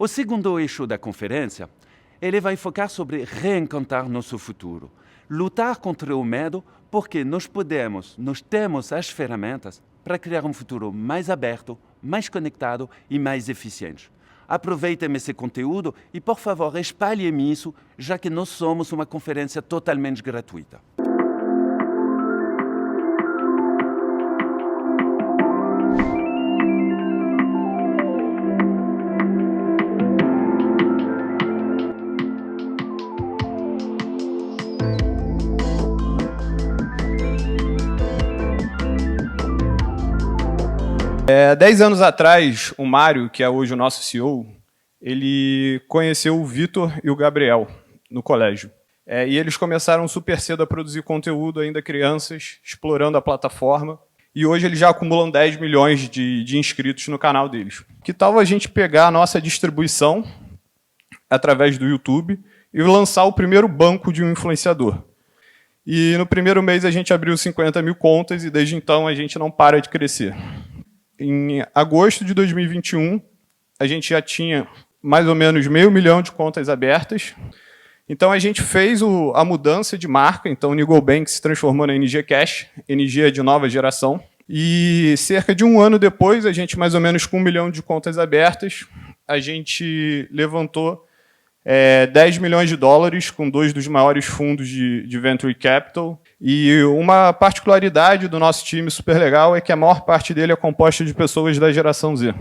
O segundo eixo da conferência, ele vai focar sobre reencontrar nosso futuro. Lutar contra o medo, porque nós temos as ferramentas para criar um futuro mais aberto, mais conectado e mais eficiente. Aproveitem esse conteúdo e, por favor, espalhem isso, já que nós somos uma conferência totalmente gratuita. Há 10 anos atrás, o Mário, que é hoje o nosso CEO, ele conheceu o Vitor e o Gabriel no colégio. E eles começaram super cedo a produzir conteúdo, ainda crianças, explorando a plataforma. E hoje eles já acumulam 10 milhões de inscritos no canal deles. Que tal a gente pegar a nossa distribuição através do YouTube e lançar o primeiro banco de um influenciador? E no primeiro mês a gente abriu 50 mil contas e desde então a gente não para de crescer. Em agosto de 2021, a gente já tinha mais ou menos 500 mil de contas abertas. Então, a gente fez a mudança de marca. Então, o Nigobank se transformou na NG Cash, NG de nova geração. E cerca de um ano depois, a gente mais ou menos com 1 milhão de contas abertas, a gente levantou 10 milhões de dólares com 2 dos maiores fundos de Venture Capital. E uma particularidade do nosso time super legal é que a maior parte dele é composta de pessoas da geração Z.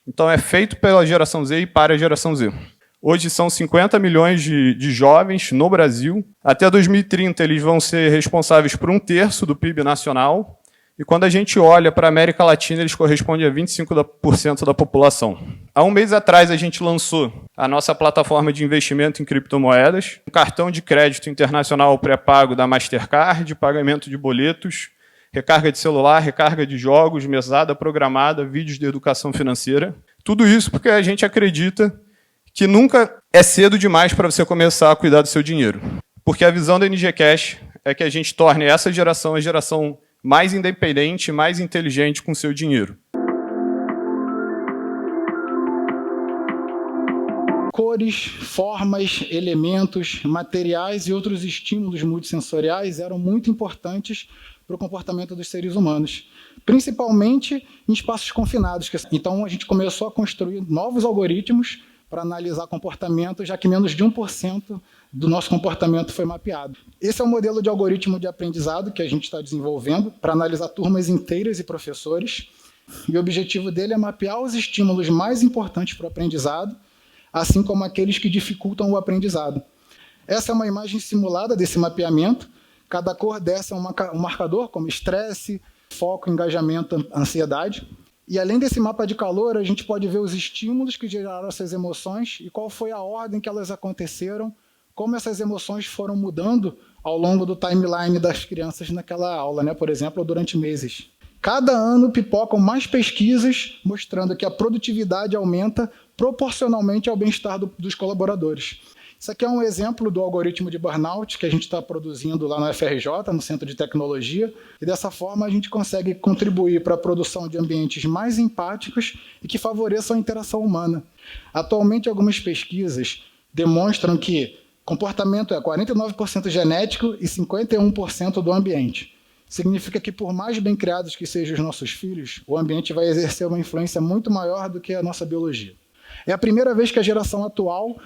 Então é feito pela geração Z e para a geração Z. Hoje são 50 milhões de jovens no Brasil. Até 2030 eles vão ser responsáveis por 1/3 do PIB nacional. E quando a gente olha para a América Latina, eles correspondem a 25% da população. Há um mês atrás, a gente lançou a nossa plataforma de investimento em criptomoedas, um cartão de crédito internacional pré-pago da Mastercard, pagamento de boletos, recarga de celular, recarga de jogos, mesada programada, vídeos de educação financeira. Tudo isso porque a gente acredita que nunca é cedo demais para você começar a cuidar do seu dinheiro. Porque a visão da NG Cash é que a gente torne essa geração a geração mais independente, mais inteligente com seu dinheiro. Cores, formas, elementos, materiais e outros estímulos multissensoriais eram muito importantes para o comportamento dos seres humanos, principalmente em espaços confinados. Então, a gente começou a construir novos algoritmos para analisar comportamento, já que menos de 1% do nosso comportamento foi mapeado. Esse é o modelo de algoritmo de aprendizado que a gente está desenvolvendo para analisar turmas inteiras e professores. E o objetivo dele é mapear os estímulos mais importantes para o aprendizado, assim como aqueles que dificultam o aprendizado. Essa é uma imagem simulada desse mapeamento. Cada cor dessa é um marcador, como estresse, foco, engajamento, ansiedade. E além desse mapa de calor, a gente pode ver os estímulos que geraram essas emoções e qual foi a ordem que elas aconteceram, como essas emoções foram mudando ao longo do timeline das crianças naquela aula, né? Por exemplo, durante meses. Cada ano pipocam mais pesquisas mostrando que a produtividade aumenta proporcionalmente ao bem-estar dos colaboradores. Isso aqui é um exemplo do algoritmo de burnout que a gente está produzindo lá no FRJ, no Centro de Tecnologia, e dessa forma a gente consegue contribuir para a produção de ambientes mais empáticos e que favoreçam a interação humana. Atualmente, algumas pesquisas demonstram que comportamento é 49% genético e 51% do ambiente. Significa que, por mais bem criados que sejam os nossos filhos, o ambiente vai exercer uma influência muito maior do que a nossa biologia. É a primeira vez que a geração atual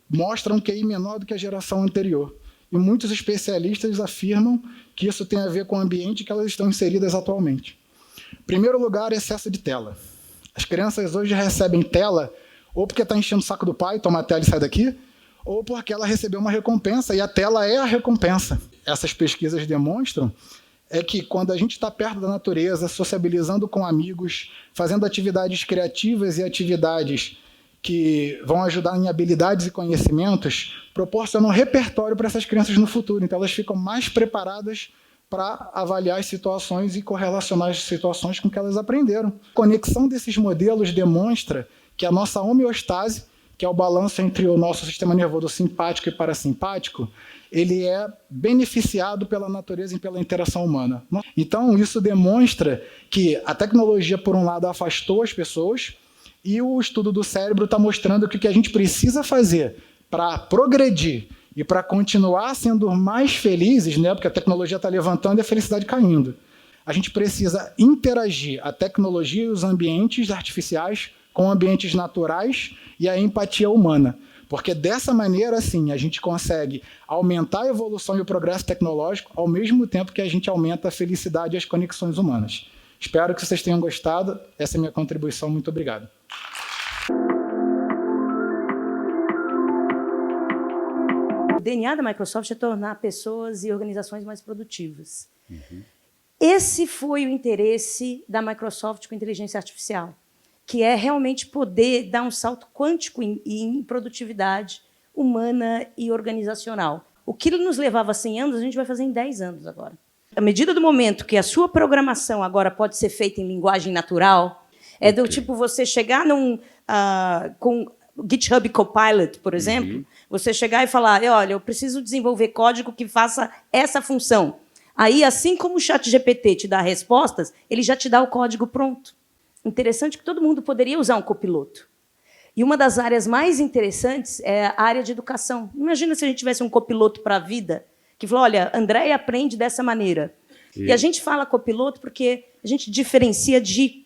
mostra um QI menor do que a geração anterior. E muitos especialistas afirmam que isso tem a ver com o ambiente que elas estão inseridas atualmente. Em primeiro lugar, excesso de tela. As crianças hoje recebem tela ou porque está enchendo o saco do pai, toma a tela e sai daqui, ou porque ela recebeu uma recompensa, e a tela é a recompensa. Essas pesquisas demonstram que quando a gente está perto da natureza, sociabilizando com amigos, fazendo atividades criativas e atividades que vão ajudar em habilidades e conhecimentos, proporcionam repertório para essas crianças no futuro. Então, elas ficam mais preparadas para avaliar as situações e correlacionar as situações com que elas aprenderam. A conexão desses modelos demonstra que a nossa homeostase, que é o balanço entre o nosso sistema nervoso simpático e parasimpático, ele é beneficiado pela natureza e pela interação humana. Então, isso demonstra que a tecnologia, por um lado, afastou as pessoas, E o estudo do cérebro está mostrando que o que a gente precisa fazer para progredir e para continuar sendo mais felizes, né, porque a tecnologia está levantando e a felicidade caindo, a gente precisa interagir a tecnologia e os ambientes artificiais com ambientes naturais e a empatia humana. Porque dessa maneira, assim, a gente consegue aumentar a evolução e o progresso tecnológico ao mesmo tempo que a gente aumenta a felicidade e as conexões humanas. Espero que vocês tenham gostado. Essa é a minha contribuição. Muito obrigado. O DNA da Microsoft é tornar pessoas e organizações mais produtivas. Esse foi o interesse da Microsoft com a inteligência artificial, que é realmente poder dar um salto quântico em produtividade humana e organizacional. O que nos levava 100 anos, a gente vai fazer em 10 anos agora. À medida do momento que a sua programação agora pode ser feita em linguagem natural, é do tipo você chegar com GitHub Copilot, por exemplo, você chegar e falar, olha, eu preciso desenvolver código que faça essa função. Aí, assim como o ChatGPT te dá respostas, ele já te dá o código pronto. Interessante que todo mundo poderia usar um copiloto. E uma das áreas mais interessantes é a área de educação. Imagina se a gente tivesse um copiloto para a vida, que falou, olha, Andréia aprende dessa maneira. E a gente fala copiloto porque a gente diferencia de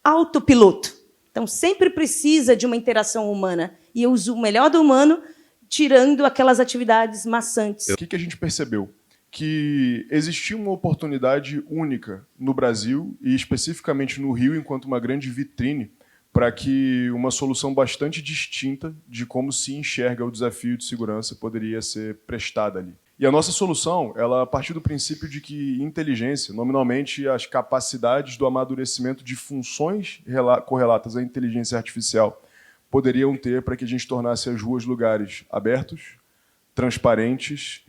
autopiloto. Então, sempre precisa de uma interação humana. E eu uso o melhor do humano, tirando aquelas atividades maçantes. O que a gente percebeu? Que existia uma oportunidade única no Brasil e especificamente no Rio, enquanto uma grande vitrine, para que uma solução bastante distinta de como se enxerga o desafio de segurança poderia ser prestada ali. E a nossa solução, ela partiu do princípio de que inteligência, nominalmente as capacidades do amadurecimento de funções correlatas à inteligência artificial, poderiam ter para que a gente tornasse as ruas lugares abertos, transparentes,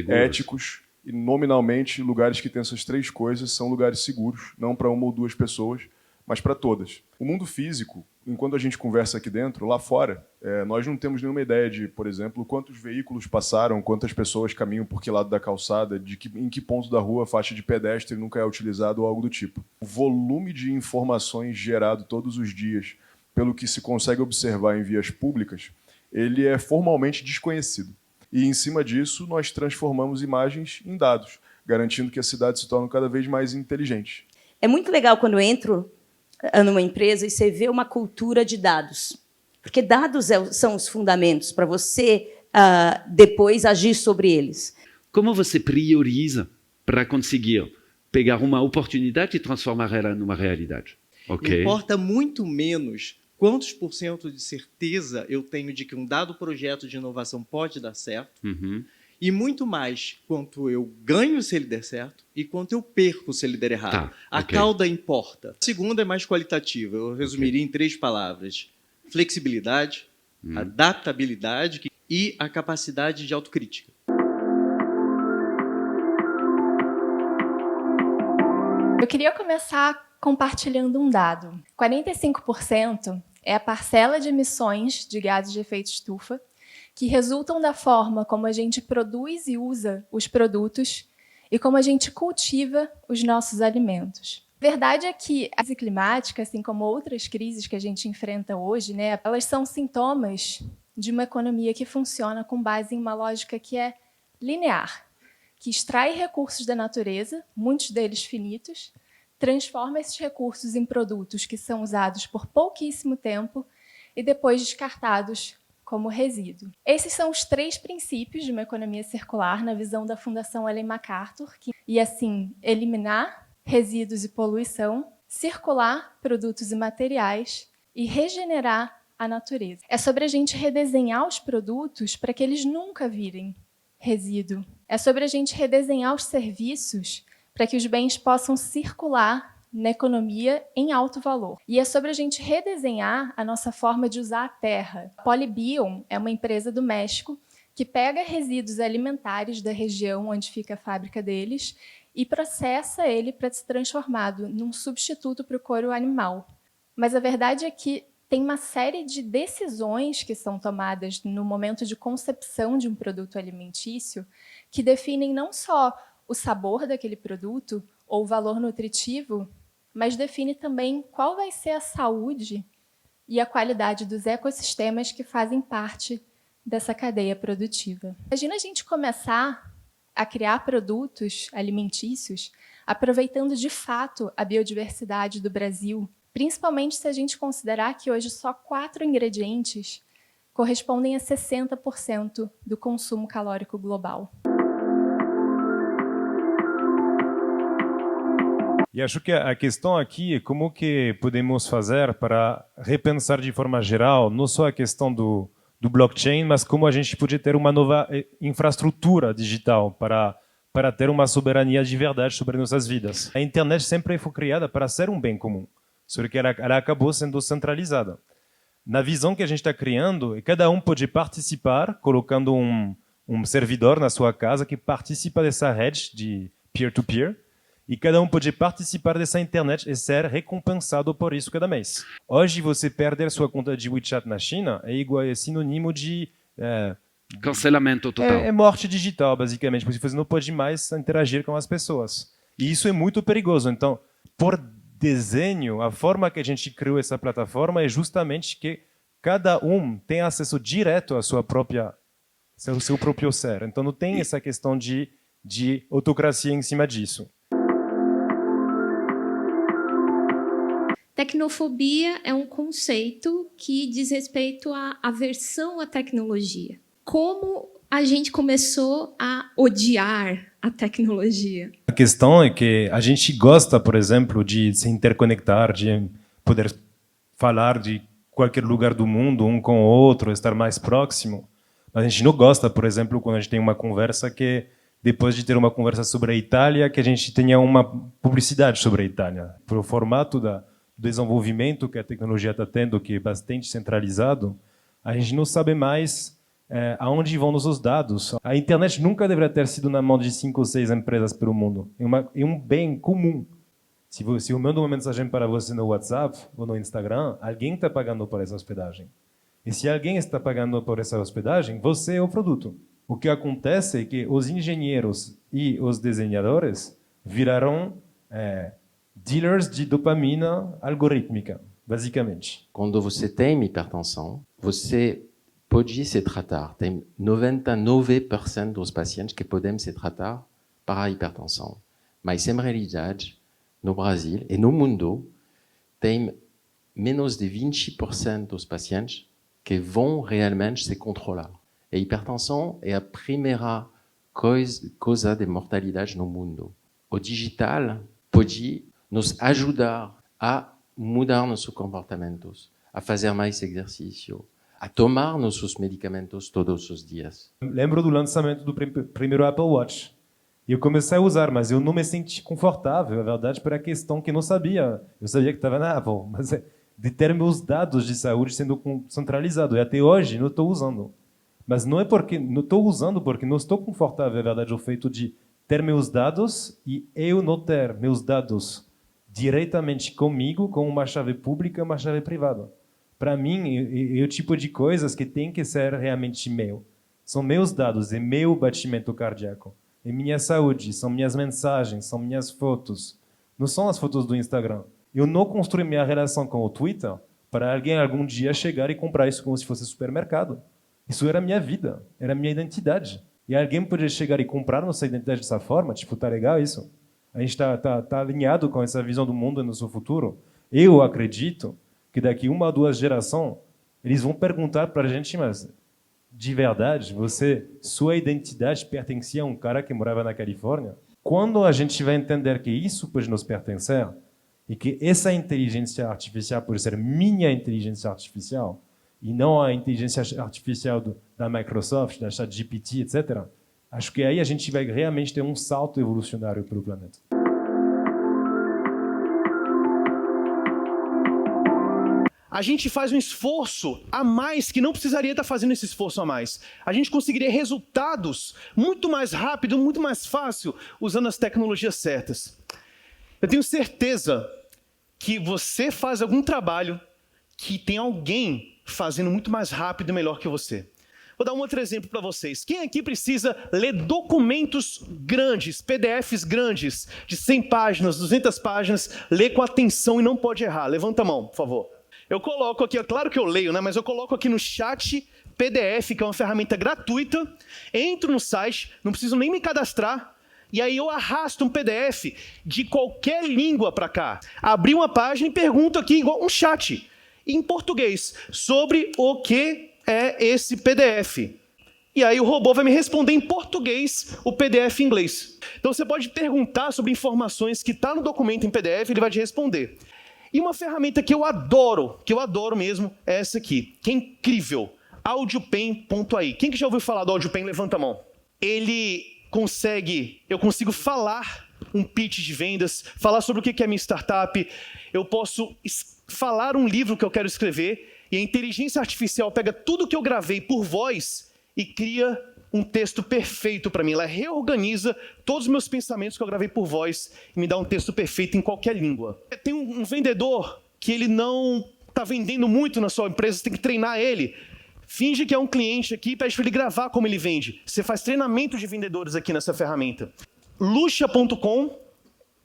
éticos, e nominalmente, lugares que têm essas três coisas são lugares seguros, não para uma ou duas pessoas, mas para todas. O mundo físico, enquanto a gente conversa aqui dentro, lá fora, nós não temos nenhuma ideia de, por exemplo, quantos veículos passaram, quantas pessoas caminham por que lado da calçada, em que ponto da rua a faixa de pedestre nunca é utilizada ou algo do tipo. O volume de informações gerado todos os dias, pelo que se consegue observar em vias públicas, ele é formalmente desconhecido. E, em cima disso, nós transformamos imagens em dados, garantindo que a cidade se torne cada vez mais inteligente. É muito legal quando eu entro numa empresa e você vê uma cultura de dados. Porque dados são os fundamentos para você depois agir sobre eles. Como você prioriza para conseguir pegar uma oportunidade e transformar ela numa realidade? Okay. Importa muito menos quantos % de certeza eu tenho de que um dado projeto de inovação pode dar certo, e muito mais quanto eu ganho se ele der certo e quanto eu perco se ele der errado. A cauda importa. A segunda é mais qualitativa, eu resumiria em 3 palavras. Flexibilidade, adaptabilidade e a capacidade de autocrítica. Eu queria começar compartilhando um dado. 45% é a parcela de emissões de gases de efeito estufa que resultam da forma como a gente produz e usa os produtos e como a gente cultiva os nossos alimentos. A verdade é que a crise climática, assim como outras crises que a gente enfrenta hoje, né, elas são sintomas de uma economia que funciona com base em uma lógica que é linear, que extrai recursos da natureza, muitos deles finitos, transforma esses recursos em produtos que são usados por pouquíssimo tempo e depois descartados como resíduo. Esses são os 3 princípios de uma economia circular na visão da Fundação Ellen MacArthur, e assim, eliminar resíduos e poluição, circular produtos e materiais e regenerar a natureza. É sobre a gente redesenhar os produtos para que eles nunca virem resíduo. É sobre a gente redesenhar os serviços para que os bens possam circular na economia em alto valor. E é sobre a gente redesenhar a nossa forma de usar a terra. A Polybion é uma empresa do México que pega resíduos alimentares da região onde fica a fábrica deles e processa ele para ser transformado num substituto para o couro animal. Mas a verdade é que tem uma série de decisões que são tomadas no momento de concepção de um produto alimentício que definem não só o sabor daquele produto ou o valor nutritivo, mas define também qual vai ser a saúde e a qualidade dos ecossistemas que fazem parte dessa cadeia produtiva. Imagina a gente começar a criar produtos alimentícios aproveitando de fato a biodiversidade do Brasil, principalmente se a gente considerar que hoje só 4 ingredientes correspondem a 60% do consumo calórico global. E acho que a questão aqui é como que podemos fazer para repensar de forma geral, não só a questão do blockchain, mas como a gente pode ter uma nova infraestrutura digital para ter uma soberania de verdade sobre nossas vidas. A internet sempre foi criada para ser um bem comum, só que ela acabou sendo centralizada. Na visão que a gente está criando, cada um pode participar, colocando um servidor na sua casa que participa dessa rede de peer-to-peer, e cada um pode participar dessa internet e ser recompensado por isso cada mês. Hoje, você perder sua conta de WeChat na China é sinônimo de Cancelamento total. É morte digital, basicamente, porque você não pode mais interagir com as pessoas. E isso é muito perigoso. Então, por desenho, a forma que a gente criou essa plataforma é justamente que cada um tem acesso direto à seu próprio ser. Então, não tem essa questão de autocracia em cima disso. Tecnofobia é um conceito que diz respeito à aversão à tecnologia. Como a gente começou a odiar a tecnologia? A questão é que a gente gosta, por exemplo, de se interconectar, de poder falar de qualquer lugar do mundo, um com o outro, estar mais próximo. Mas a gente não gosta, por exemplo, quando a gente tem uma conversa que, depois de ter uma conversa sobre a Itália, que a gente tenha uma publicidade sobre a Itália. Pelo formato do desenvolvimento que a tecnologia está tendo, que é bastante centralizado, a gente não sabe mais aonde vão nossos dados. A internet nunca deveria ter sido na mão de 5 ou 6 empresas pelo mundo. É um bem comum. Se eu mando uma mensagem para você no WhatsApp ou no Instagram, alguém está pagando por essa hospedagem. E se alguém está pagando por essa hospedagem, você é o produto. O que acontece é que os engenheiros e os desenhadores viraram dealers de dopamina algorítmica, basicamente. Quando você tem hipertensão, você pode se tratar. Tem 99% dos pacientes que podem se tratar para a hipertensão. Mas, em realidade, no Brasil e no mundo, tem menos de 20% dos pacientes que vão realmente se controlar. A hipertensão é a primeira causa de mortalidade no mundo. O digital pode nos ajudar a mudar nossos comportamentos, a fazer mais exercício, a tomar nossos medicamentos todos os dias. Lembro do lançamento do primeiro Apple Watch. Eu comecei a usar, mas eu não me senti confortável, a verdade, por a questão que não sabia. Eu sabia que estava na Apple, mas de ter meus dados de saúde sendo centralizados. E até hoje não estou usando. Mas não é porque não estou usando porque não estou confortável, a verdade, o feito de ter meus dados e eu não ter meus dados diretamente comigo com uma chave pública e uma chave privada. Para mim, é o tipo de coisas que tem que ser realmente meu. São meus dados, é meu batimento cardíaco, é minha saúde, são minhas mensagens, são minhas fotos. Não são as fotos do Instagram. Eu não construí minha relação com o Twitter para alguém algum dia chegar e comprar isso como se fosse supermercado. Isso era minha vida, era minha identidade. E alguém poderia chegar e comprar nossa identidade dessa forma, tipo, tá legal isso? A gente tá alinhado com essa visão do mundo no seu futuro. Eu acredito que daqui 1 ou 2 gerações, eles vão perguntar para a gente, mas de verdade, sua identidade pertencia a um cara que morava na Califórnia? Quando a gente vai entender que isso pode nos pertencer, e que essa inteligência artificial pode ser minha inteligência artificial, e não a inteligência artificial da Microsoft, da ChatGPT, etc., acho que aí a gente vai realmente ter um salto evolucionário pelo planeta. A gente faz um esforço a mais que não precisaria estar fazendo esse esforço a mais. A gente conseguiria resultados muito mais rápido, muito mais fácil, usando as tecnologias certas. Eu tenho certeza que você faz algum trabalho que tem alguém fazendo muito mais rápido e melhor que você. Vou dar um outro exemplo para vocês. Quem aqui precisa ler documentos grandes, PDFs grandes, de 100 páginas, 200 páginas, ler com atenção e não pode errar? Levanta a mão, por favor. Eu coloco aqui, é claro que eu leio, né? Mas eu coloco aqui no chat PDF, que é uma ferramenta gratuita, entro no site, não preciso nem me cadastrar, e aí eu arrasto um PDF de qualquer língua para cá. Abri uma página e pergunto aqui, igual um chat, em português, sobre o que é esse PDF. E aí o robô vai me responder em português o PDF em inglês. Então você pode perguntar sobre informações que está no documento em PDF, ele vai te responder. E uma ferramenta que eu adoro mesmo, é essa aqui, que é incrível, audiopen.ai. Quem que já ouviu falar do Audiopen? Levanta a mão. Eu consigo falar um pitch de vendas, falar sobre o que é minha startup, eu posso falar um livro que eu quero escrever, e a inteligência artificial pega tudo que eu gravei por voz e cria um texto perfeito para mim. Ela reorganiza todos os meus pensamentos que eu gravei por voz e me dá um texto perfeito em qualquer língua. Tem um vendedor que ele não está vendendo muito na sua empresa, você tem que treinar ele. Finge que é um cliente aqui e pede para ele gravar como ele vende. Você faz treinamento de vendedores aqui nessa ferramenta. Lucha.com,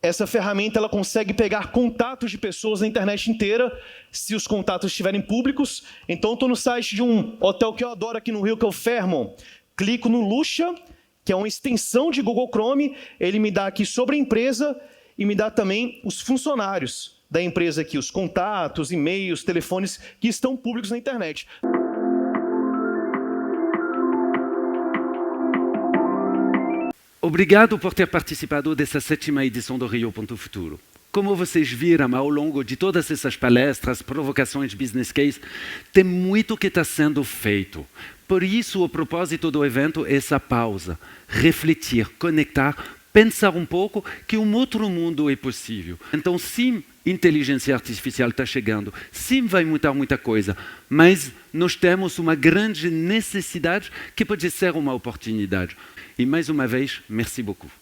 essa ferramenta ela consegue pegar contatos de pessoas na internet inteira, se os contatos estiverem públicos. Então, estou no site de um hotel que eu adoro aqui no Rio, que é o Fairmont. Clico no Lucha, que é uma extensão de Google Chrome. Ele me dá aqui sobre a empresa e me dá também os funcionários da empresa aqui, os contatos, e-mails, telefones que estão públicos na internet. Obrigado por ter participado dessa 7ª edição do Rio Ponto Futuro. Como vocês viram ao longo de todas essas palestras, provocações, business case, tem muito que está sendo feito. Por isso, o propósito do evento é essa pausa, refletir, conectar, pensar um pouco que um outro mundo é possível. Então, sim, inteligência artificial está chegando, sim, vai mudar muita coisa, mas nós temos uma grande necessidade que pode ser uma oportunidade. E mais uma vez, merci beaucoup.